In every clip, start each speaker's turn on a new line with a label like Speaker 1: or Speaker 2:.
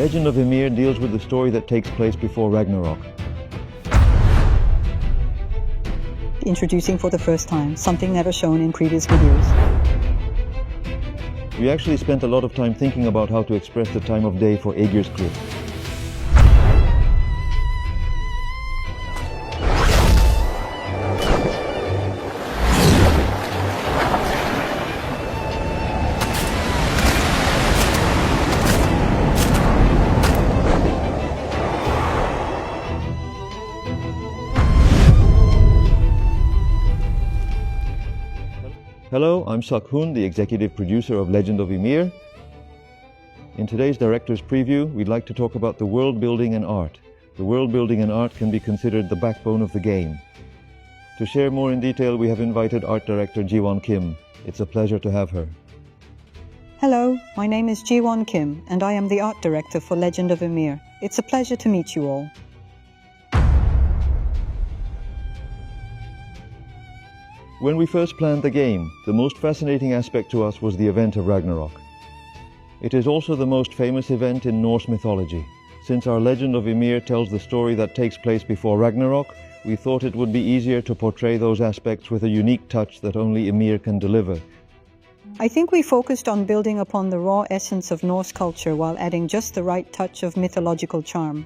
Speaker 1: Legend of Ymir deals with the story that takes place before Ragnarok.
Speaker 2: Introducing for the first time something never shown in previous videos.
Speaker 1: We actually spent a lot of time thinking about how to express the time of day for Aegir's Cliff. Hello, I'm Sakhun, the executive producer of Legend of Ymir. In today's director's preview, we'd like to talk about the world building and art. The world building and art can be considered the backbone of the game. To share more in detail, we have invited art director Ji-won Kim. It's a pleasure to have her.
Speaker 2: Hello, my name is Ji-won Kim, and I am the art director for Legend of Ymir. It's a pleasure to meet you all.
Speaker 1: When we first planned the game, the most fascinating aspect to us was the event of Ragnarok. It is also the most famous event in Norse mythology. Since our Legend of Ymir tells the story that takes place before Ragnarok, we thought it would be easier to portray those aspects with a unique touch that only Ymir can deliver.
Speaker 2: I think we focused on building upon the raw essence of Norse culture while adding just the right touch of mythological charm.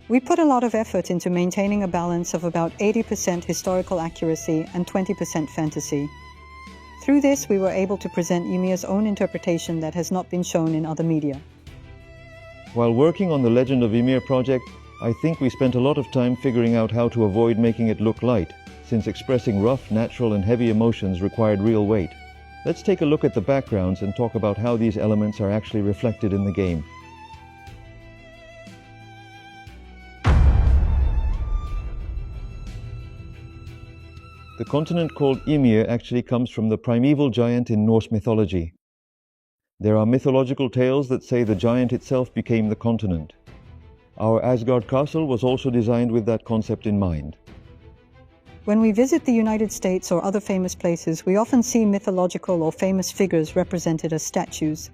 Speaker 2: We put a lot of effort into maintaining a balance of about 80% historical accuracy and 20% fantasy. Through this, we were able to present Ymir's own interpretation that has not been shown in other media.
Speaker 1: While working on the Legend of Ymir project, I think we spent a lot of time figuring out how to avoid making it look light, since expressing rough, natural and heavy emotions required real weight. Let's take a look at the backgrounds and talk about how these elements are actually reflected in the game. The continent called Ymir actually comes from the primeval giant in Norse mythology. There are mythological tales that say the giant itself became the continent. Our Asgard castle was also designed with that concept in mind.
Speaker 2: When we visit the United States or other famous places, we often see mythological or famous figures represented as statues.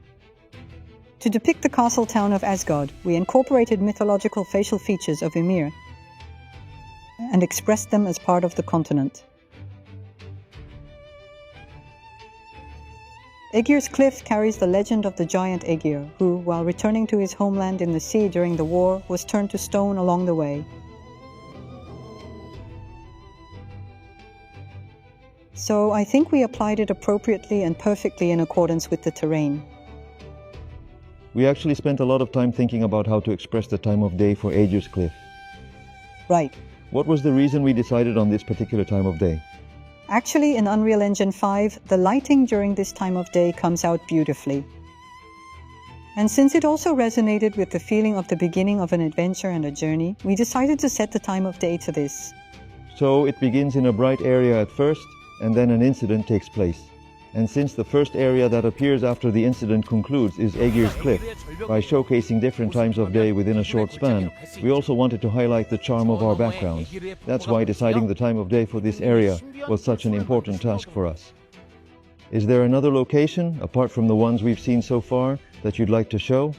Speaker 2: To depict the castle town of Asgard, we incorporated mythological facial features of Ymir and expressed them as part of the continent. Aegir's Cliff carries the legend of the giant Aegir, who, while returning to his homeland in the sea during the war, was turned to stone along the way. So I think we applied it appropriately and perfectly in accordance with the terrain.
Speaker 1: We actually spent a lot of time thinking about how to express the time of day for Aegir's Cliff.
Speaker 2: Right.
Speaker 1: What was the reason we decided on this particular time of day?
Speaker 2: Actually, in Unreal Engine 5, the lighting during this time of day comes out beautifully. And since it also resonated with the feeling of the beginning of an adventure and a journey, we decided to set the time of day to this.
Speaker 1: So it begins in a bright area at first, and then an incident takes place. And since the first area that appears after the incident concludes is Aegir's Cliff, by showcasing different times of day within a short span, we also wanted to highlight the charm of our backgrounds. That's why deciding the time of day for this area was such an important task for us. Is there another location, apart from the ones we've seen so far, that you'd like to show?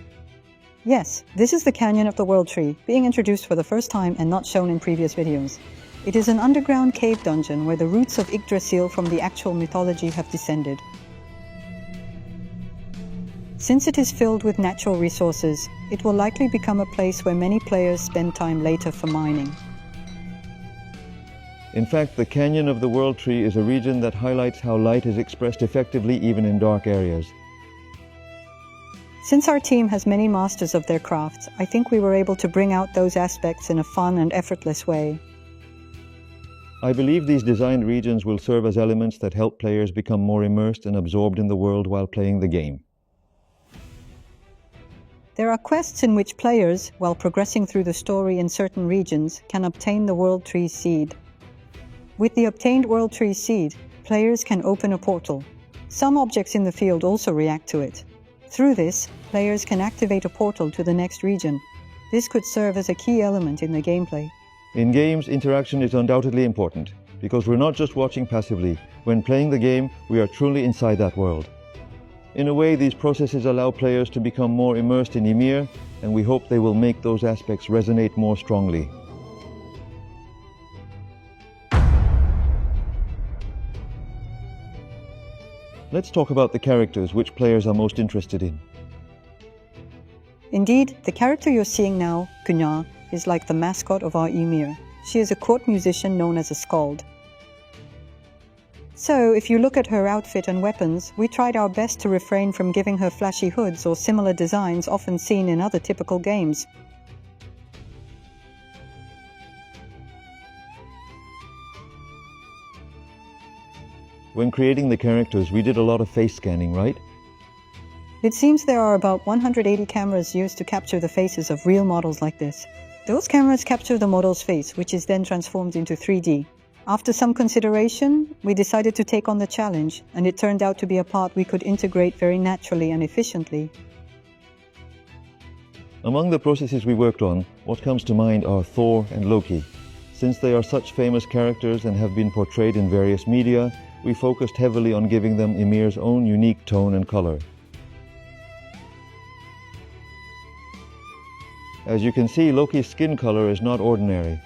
Speaker 2: Yes, this is the Canyon of the World Tree, being introduced for the first time and not shown in previous videos. It is an underground cave dungeon where the roots of Yggdrasil from the actual mythology have descended. Since it is filled with natural resources, it will likely become a place where many players spend time later for mining.
Speaker 1: In fact, the Canyon of the World Tree is a region that highlights how light is expressed effectively even in dark areas.
Speaker 2: Since our team has many masters of their crafts, I think we were able to bring out those aspects in a fun and effortless way.
Speaker 1: I believe these designed regions will serve as elements that help players become more immersed and absorbed in the world while playing the game.
Speaker 2: There are quests in which players, while progressing through the story in certain regions, can obtain the World Tree Seed. With the obtained World Tree Seed, players can open a portal. Some objects in the field also react to it. Through this, players can activate a portal to the next region. This could serve as a key element in the gameplay.
Speaker 1: In games, interaction is undoubtedly important, because we're not just watching passively. When playing the game, we are truly inside that world. In a way, these processes allow players to become more immersed in YMIR, and we hope they will make those aspects resonate more strongly. Let's talk about the characters which players are most interested in.
Speaker 2: Indeed, the character you're seeing now, Kunya, is like the mascot of our YMIR. She is a court musician known as a skald. So, if you look at her outfit and weapons, we tried our best to refrain from giving her flashy hoods or similar designs often seen in other typical games.
Speaker 1: When creating the characters, we did a lot of face scanning, right?
Speaker 2: It seems there are about 180 cameras used to capture the faces of real models like this. Those cameras capture the model's face, which is then transformed into 3D. After some consideration, we decided to take on the challenge, and it turned out to be a part we could integrate very naturally and efficiently.
Speaker 1: Among the processes we worked on, what comes to mind are Thor and Loki. Since they are such famous characters and have been portrayed in various media, we focused heavily on giving them YMIR's own unique tone and color. As you can see, Loki's skin color is not ordinary.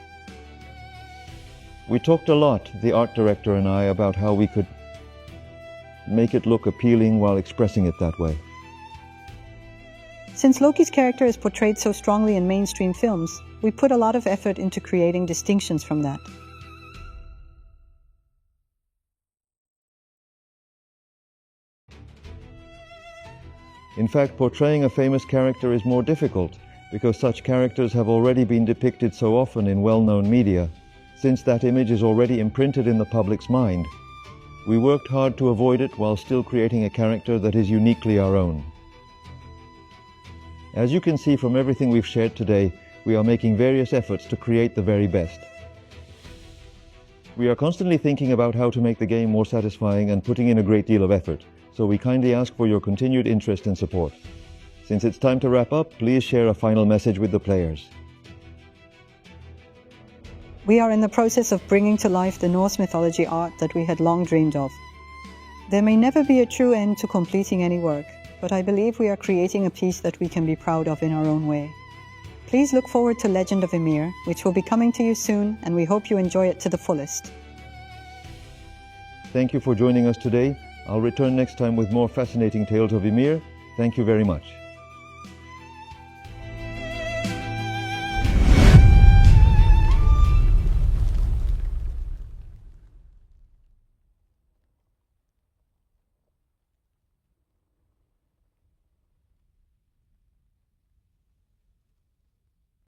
Speaker 1: We talked a lot, the art director and I, about how we could make it look appealing while expressing it that way.
Speaker 2: Since Loki's character is portrayed so strongly in mainstream films, we put a lot of effort into creating distinctions from that.
Speaker 1: In fact, portraying a famous character is more difficult because such characters have already been depicted so often in well-known media. Since that image is already imprinted in the public's mind, we worked hard to avoid it while still creating a character that is uniquely our own. As you can see from everything we've shared today, we are making various efforts to create the very best. We are constantly thinking about how to make the game more satisfying and putting in a great deal of effort, so we kindly ask for your continued interest and support. Since it's time to wrap up, please share a final message with the players.
Speaker 2: We are in the process of bringing to life the Norse mythology art that we had long dreamed of. There may never be a true end to completing any work, but I believe we are creating a piece that we can be proud of in our own way. Please look forward to Legend of YMIR, which will be coming to you soon, and we hope you enjoy it to the fullest.
Speaker 1: Thank you for joining us today. I'll return next time with more fascinating tales of YMIR. Thank you very much.